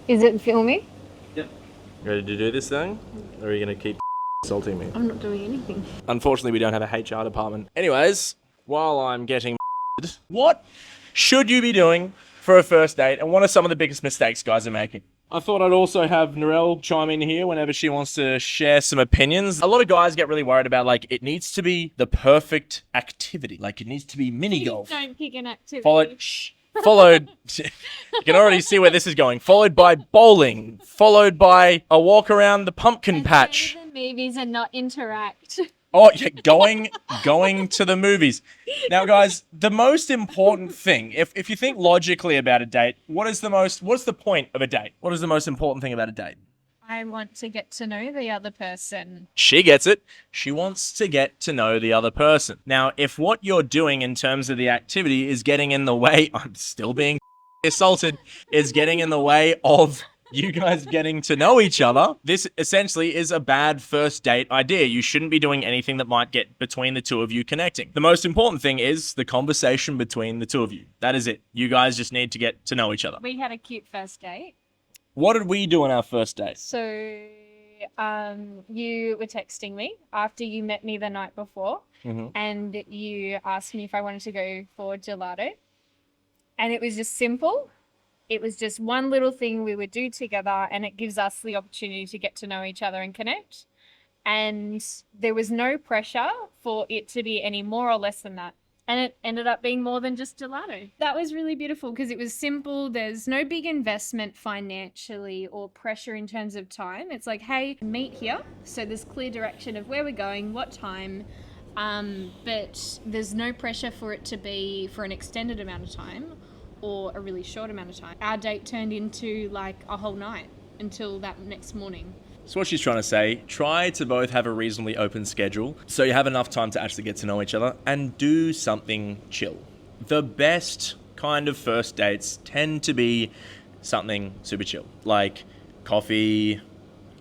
Is it filming? Yep. Ready to do this thing? Or are you going to keep assaulting me? I'm not doing anything. Unfortunately, we don't have a HR department. Anyways, while I'm getting what should you be doing for a first date, and what are some of the biggest mistakes guys are making? I thought I'd also have Narelle chime in here whenever she wants to share some opinions. A lot of guys get really worried about, like, it needs to be the perfect activity. Like, it needs to be mini golf. Don't pick an activity. Followed, you can already see where this is going, followed by bowling, followed by a walk around the pumpkin patch. Go to the movies and not interact. Oh, yeah, going to the movies. Now, guys, the most important thing, if you think logically about a date, what's the point of a date? What is the most important thing about a date? I want to get to know the other person. She gets it. She wants to get to know the other person. Now, if what you're doing in terms of the activity is getting in the way, I'm still being assaulted, is getting in the way of you guys getting to know each other, this essentially is a bad first date idea. You shouldn't be doing anything that might get between the two of you connecting. The most important thing is the conversation between the two of you. That is it. You guys just need to get to know each other. We had a cute first date. What did we do on our first date? So, you were texting me after you met me the night before, and you asked me if I wanted to go for gelato. And it was just simple. It was just one little thing we would do together, and it gives us the opportunity to get to know each other and connect. And there was no pressure for it to be any more or less than that. And it ended up being more than just gelato. That was really beautiful because it was simple. There's no big investment financially or pressure in terms of time. It's like, hey, meet here. So there's clear direction of where we're going, what time. But there's no pressure for it to be for an extended amount of time or a really short amount of time. Our date turned into like a whole night until that next morning. So what she's trying to say, try to both have a reasonably open schedule so you have enough time to actually get to know each other and do something chill. The best kind of first dates tend to be something super chill, like coffee,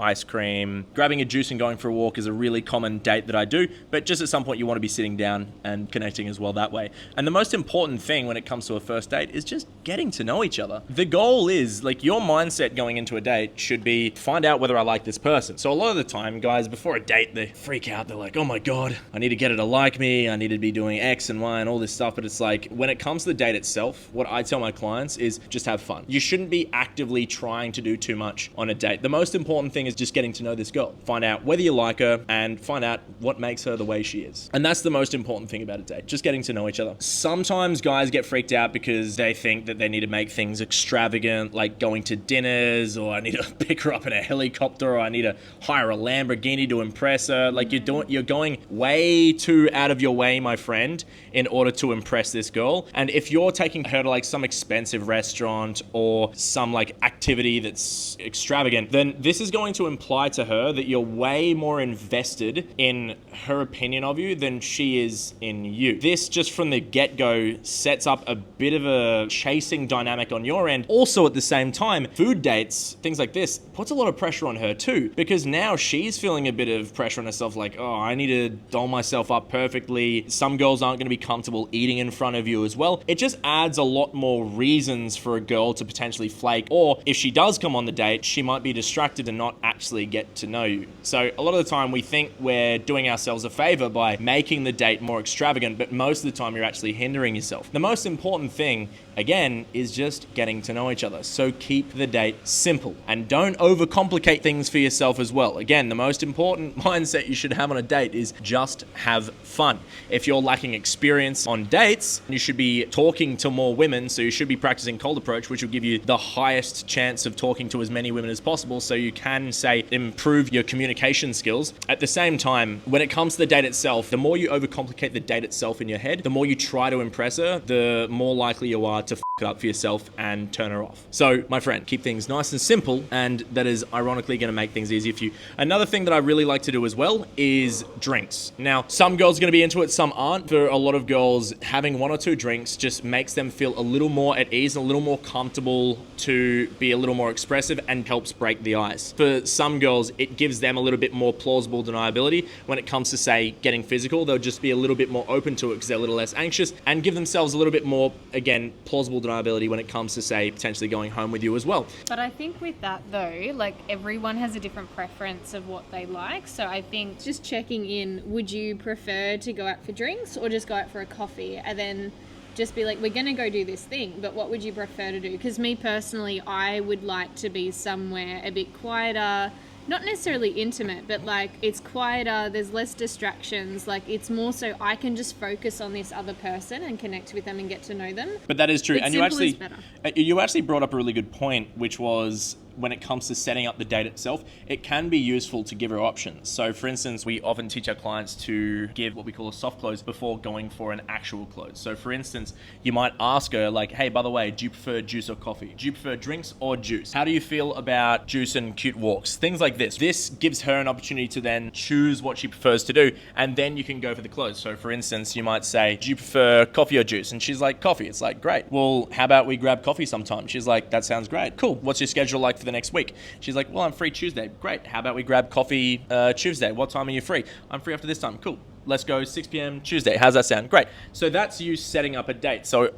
ice cream. Grabbing a juice and going for a walk is a really common date that I do, but just at some point you want to be sitting down and connecting as well that way. And the most important thing when it comes to a first date is just getting to know each other. The goal is, like, your mindset going into a date should be find out whether I like this person. So a lot of the time, guys, before a date, they freak out. They're like, oh my God, I need to get her to like me. I need to be doing X and Y and all this stuff. But it's like, when it comes to the date itself, what I tell my clients is just have fun. You shouldn't be actively trying to do too much on a date. The most important thing is just getting to know this girl. Find out whether you like her and find out what makes her the way she is. And that's the most important thing about a date, just getting to know each other. Sometimes guys get freaked out because they think that they need to make things extravagant, like going to dinners, or I need to pick her up in a helicopter, or I need to hire a Lamborghini to impress her. Like, you're going way too out of your way, my friend, in order to impress this girl. And if you're taking her to like some expensive restaurant or some like activity that's extravagant, then this is going to imply to her that you're way more invested in her opinion of you than she is in you. This, just from the get-go, sets up a bit of a chasing dynamic on your end. Also, at the same time, food dates, things like this, puts a lot of pressure on her too, because now she's feeling a bit of pressure on herself, like, oh, I need to doll myself up perfectly. Some girls aren't going to be comfortable eating in front of you as well. It just adds a lot more reasons for a girl to potentially flake, or if she does come on the date, she might be distracted and not actually get to know you. So a lot of the time we think we're doing ourselves a favor by making the date more extravagant, but most of the time you're actually hindering yourself. The most important thing, again, is just getting to know each other. So keep the date simple and don't overcomplicate things for yourself as well. Again, the most important mindset you should have on a date is just have fun. If you're lacking experience on dates, you should be talking to more women, so you should be practicing cold approach, which will give you the highest chance of talking to as many women as possible, so you can, say, improve your communication skills. At the same time, when it comes to the date itself, the more you overcomplicate the date itself in your head, the more you try to impress her, the more likely you are to f it up for yourself and turn her off. So, my friend, keep things nice and simple, and that is ironically going to make things easier for you. Another thing that I really like to do as well is drinks. Now, some girls are going to be into it, some aren't. For a lot of girls, having one or two drinks just makes them feel a little more at ease, a little more comfortable to be a little more expressive, and helps break the ice. For some girls, it gives them a little bit more plausible deniability when it comes to, say, getting physical. They'll just be a little bit more open to it because they're a little less anxious and give themselves a little bit more, again, plausible deniability when it comes to, say, potentially going home with you as well. But I think with that though, like everyone has a different preference of what they like. So I think just checking in, would you prefer to go out for drinks or just go out for a coffee? And then just be like, we're going to go do this thing, but what would you prefer to do? Because me personally, I would like to be somewhere a bit quieter, not necessarily intimate, but like it's quieter, there's less distractions, like it's more so I can just focus on this other person and connect with them and get to know them. But that is true. It's And you actually brought up a really good point, which was when it comes to setting up the date itself, it can be useful to give her options. So for instance, we often teach our clients to give what we call a soft close before going for an actual close. So for instance, you might ask her like, hey, by the way, do you prefer juice or coffee? Do you prefer drinks or juice? How do you feel about juice and cute walks? Things like this. This gives her an opportunity to then choose what she prefers to do, and then you can go for the close. So for instance, you might say, do you prefer coffee or juice? And she's like, coffee. It's like, great. Well, how about we grab coffee sometime? She's like, that sounds great. Cool. What's your schedule like for the next week? She's like, well, I'm free Tuesday. Great. How about we grab coffee Tuesday? What time are you free? I'm free after this time. Cool. Let's go 6 p.m. Tuesday. How's that sound? Great. So that's you setting up a date. So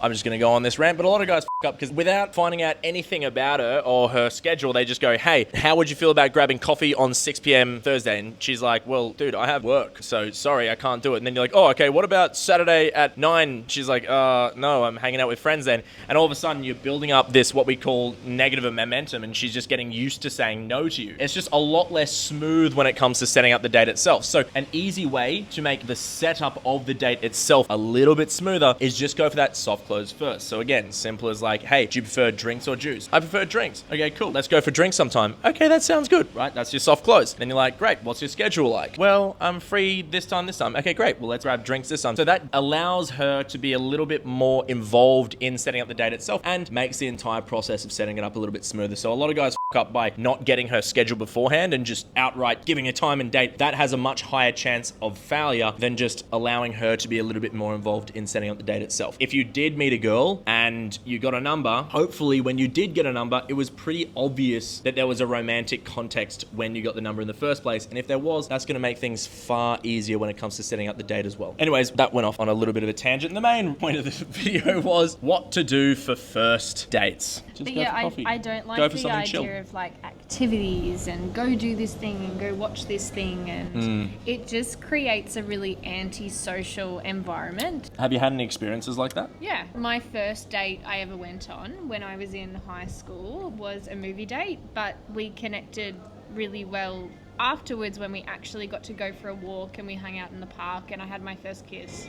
I'm just going to go on this rant, but a lot of guys f*** up because without finding out anything about her or her schedule, they just go, hey, how would you feel about grabbing coffee on 6 p.m. Thursday? And she's like, well, dude, I have work, so sorry, I can't do it. And then you're like, oh, okay, what about Saturday at 9? She's like, no, I'm hanging out with friends then. And all of a sudden you're building up this, what we call negative momentum, and she's just getting used to saying no to you. It's just a lot less smooth when it comes to setting up the date itself. So an easy way to make the setup of the date itself a little bit smoother is just go for that soft close first. So again, simple as like, hey, do you prefer drinks or juice? I prefer drinks. Okay, cool. Let's go for drinks sometime. Okay, that sounds good, right? That's your soft close. Then you're like, great, what's your schedule like? Well, I'm free this time. Okay, great. Well, let's grab drinks this time. So that allows her to be a little bit more involved in setting up the date itself and makes the entire process of setting it up a little bit smoother. So a lot of guys f*** up by not getting her schedule beforehand and just outright giving a time and date. That has a much higher chance of failure than just allowing her to be a little bit more involved in setting up the date itself. If you did meet a girl and you got a number, hopefully when you did get a number, it was pretty obvious that there was a romantic context when you got the number in the first place. And if there was, that's going to make things far easier when it comes to setting up the date as well. Anyways, that went off on a little bit of a tangent. The main point of the video was what to do for first dates. Just but go yeah, for coffee. I don't like Go for the something idea chill. of like activities and go do this thing and go watch this thing, and it just creates a really anti-social environment. Have you had any experiences like that? Yeah, my first date I ever went on when I was in high school was a movie date, but we connected really well afterwards when we actually got to go for a walk and we hung out in the park and I had my first kiss.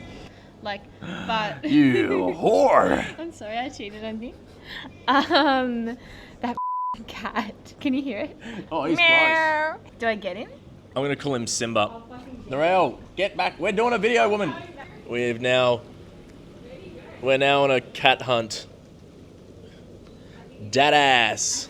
Like, but You whore! I'm sorry, I cheated on you. That cat. Can you hear it? Oh, he's Meow. Do I get him? I'm going to call him Simba. Narelle, get back. We're doing a video, woman. We're now on a cat hunt. Dadass.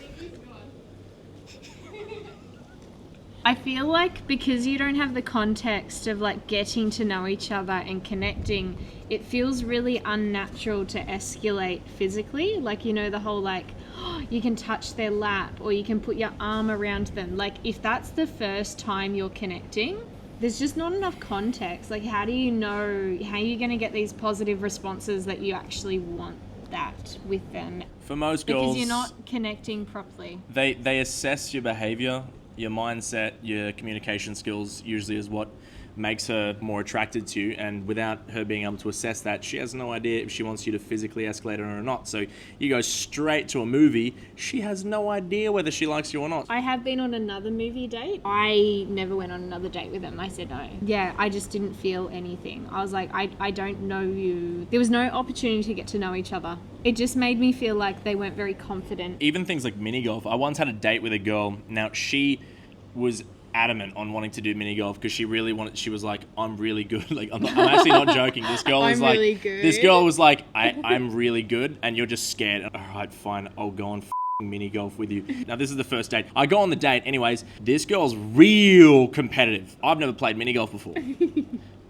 I feel like because you don't have the context of like getting to know each other and connecting, it feels really unnatural to escalate physically. Like, you know, the whole like, oh, you can touch their lap or you can put your arm around them. Like, if that's the first time you're connecting, there's just not enough context. Like, how do you know, how are you going to get these positive responses that you actually want that with them? For most girls, Because you're not connecting properly. They assess your behavior, your mindset, your communication skills usually is what makes her more attracted to you, and without her being able to assess that, she has no idea if she wants you to physically escalate her or not. So you go straight to a movie, she has no idea whether she likes you or not. I have been on another movie date. I never went on another date with him. I said no. Yeah, I just didn't feel anything. I was like, I don't know you. There was no opportunity to get to know each other. It just made me feel like they weren't very confident. Even things like mini golf. I once had a date with a girl. Now, she was adamant on wanting to do mini golf because she really wanted. She was like, "I'm really good." Like, I'm actually not joking. This girl was like, really good. This girl was like, "I'm really good," and you're just scared. All right, fine, I'll go on mini golf with you. Now, this is the first date. I go on the date, anyways. This girl's real competitive. I've never played mini golf before.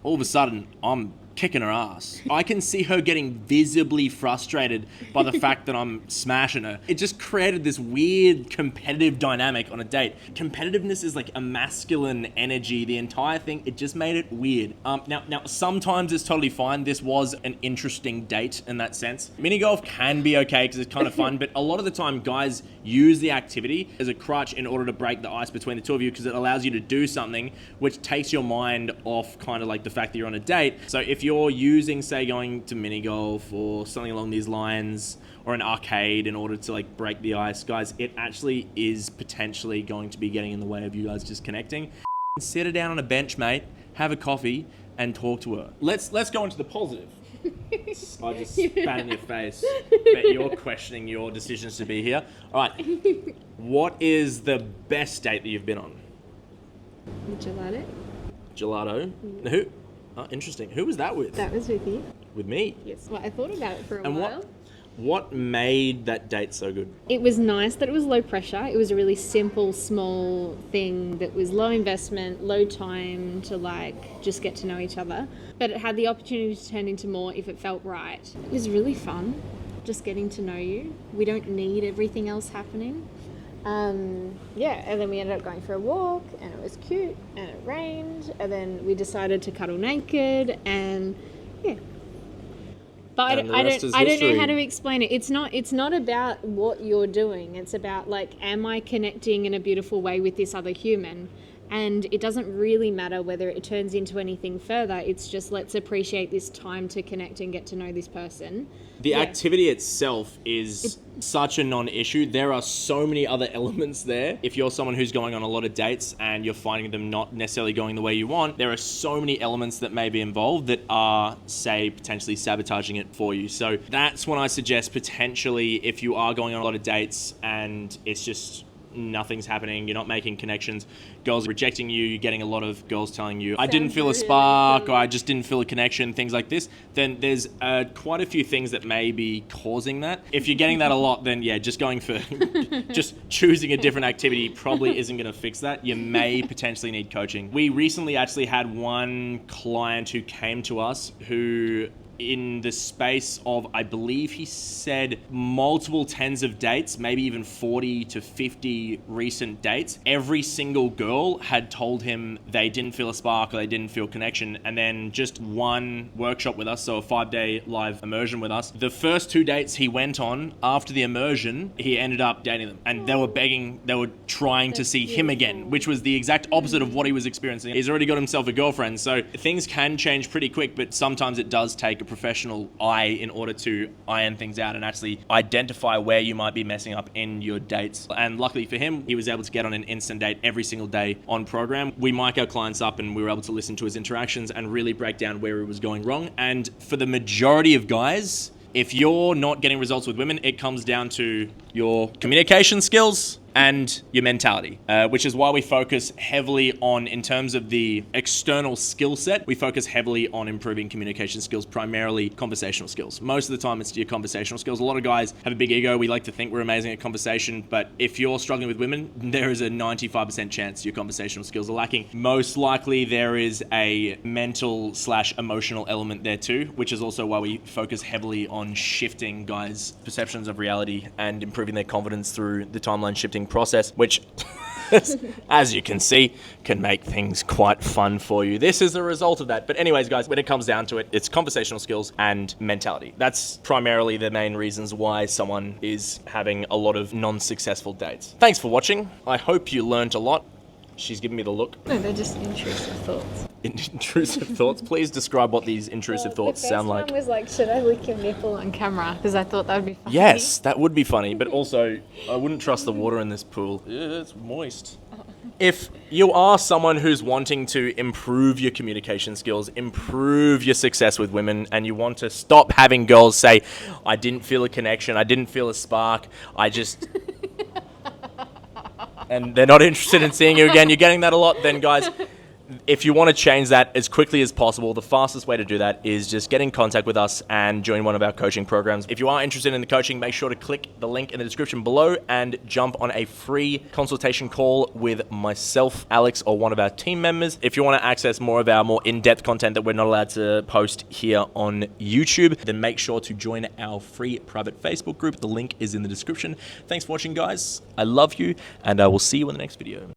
All of a sudden, I'm kicking her ass. I can see her getting visibly frustrated by the fact that I'm smashing her. It just created this weird competitive dynamic on a date. Competitiveness is like a masculine energy. The entire thing, it just made it weird. Now, sometimes it's totally fine. This was an interesting date in that sense. Mini golf can be okay because it's kind of fun, but a lot of the time guys use the activity as a crutch in order to break the ice between the two of you because it allows you to do something which takes your mind off kind of like the fact that you're on a date. So if you're using, say, going to mini golf or something along these lines, or an arcade in order to like break the ice, guys, it actually is potentially going to be getting in the way of you guys just connecting. Sit her down on a bench, mate, have a coffee, and talk to her. Let's go into the positive. I just spat in your face. Bet you're questioning your decisions to be here. All right. What is the best date that you've been on? Gelato. Gelato? Who? Oh, interesting. Who was that with? That was with you. With me? Yes. Well, I thought about it for a while. What made that date so good? It was nice that it was low pressure. It was a really simple, small thing that was low investment, low time to like just get to know each other. But it had the opportunity to turn into more if it felt right. It was really fun, just getting to know you. We don't need everything else happening. And then we ended up going for a walk, and it was cute, and it rained, and then we decided to cuddle naked, and yeah. But I don't know how to explain it. It's not about what you're doing. It's about like, am I connecting in a beautiful way with this other human? And it doesn't really matter whether it turns into anything further. It's just, let's appreciate this time to connect and get to know this person. The activity itself is such a non-issue. There are so many other elements there. If you're someone who's going on a lot of dates and you're finding them not necessarily going the way you want, there are so many elements that may be involved that are, say, potentially sabotaging it for you. So that's when I suggest potentially, if you are going on a lot of dates and it's just nothing's happening, you're not making connections, girls rejecting you, you're getting a lot of girls telling you, I didn't feel a spark, or I just didn't feel a connection, things like this, then there's quite a few things that may be causing that. If you're getting that a lot, then yeah, just going for, just choosing a different activity probably isn't going to fix that. You may potentially need coaching. We recently actually had one client who came to us who, in the space of, I believe he said, multiple tens of dates, maybe even 40 to 50 recent dates, every single girl had told him they didn't feel a spark or they didn't feel connection. And then just one workshop with us, so a 5-day live immersion with us, the first 2 dates he went on after the immersion, he ended up dating them. And they were begging, they were trying to see him again, which was the exact opposite of what he was experiencing. He's already got himself a girlfriend, so things can change pretty quick, but sometimes it does take a professional eye in order to iron things out and actually identify where you might be messing up in your dates. And luckily for him, he was able to get on an instant date every single day on program. We mic our clients up and we were able to listen to his interactions and really break down where he was going wrong. And for the majority of guys, if you're not getting results with women, it comes down to your communication skills and your mentality, which is why we focus heavily on, in terms of the external skill set, we focus heavily on improving communication skills, primarily conversational skills. Most of the time it's your conversational skills. A lot of guys have a big ego. We like to think we're amazing at conversation, but if you're struggling with women, there is a 95% chance your conversational skills are lacking. Most likely there is a mental/emotional element there too, which is also why we focus heavily on shifting guys' perceptions of reality and improving their confidence through the timeline shifting process, which as you can see, can make things quite fun for you. This is the result of that. But anyways, guys, when it comes down to it, it's conversational skills and mentality. That's primarily the main reasons why someone is having a lot of non-successful dates. Thanks for watching. I hope you learned a lot. She's giving me the look. No, they're just intrusive thoughts. Intrusive thoughts? Please describe what these intrusive thoughts sound like. The first one was like, should I lick your nipple on camera? Because I thought that would be funny. Yes, that would be funny. But also, I wouldn't trust the water in this pool. It's moist. If you are someone who's wanting to improve your communication skills, improve your success with women, and you want to stop having girls say, I didn't feel a connection, I didn't feel a spark, I just... and they're not interested in seeing you again, you're getting that a lot, then guys, If you want to change that as quickly as possible, the fastest way to do that is just get in contact with us and join one of our coaching programs. If you are interested in the coaching, make sure to click the link in the description below and jump on a free consultation call with myself, Alex, or one of our team members. If you want to access more of our more in-depth content that we're not allowed to post here on YouTube, then make sure to join our free private Facebook group. The link is in the description. Thanks for watching, guys. I love you, and I will see you in the next video.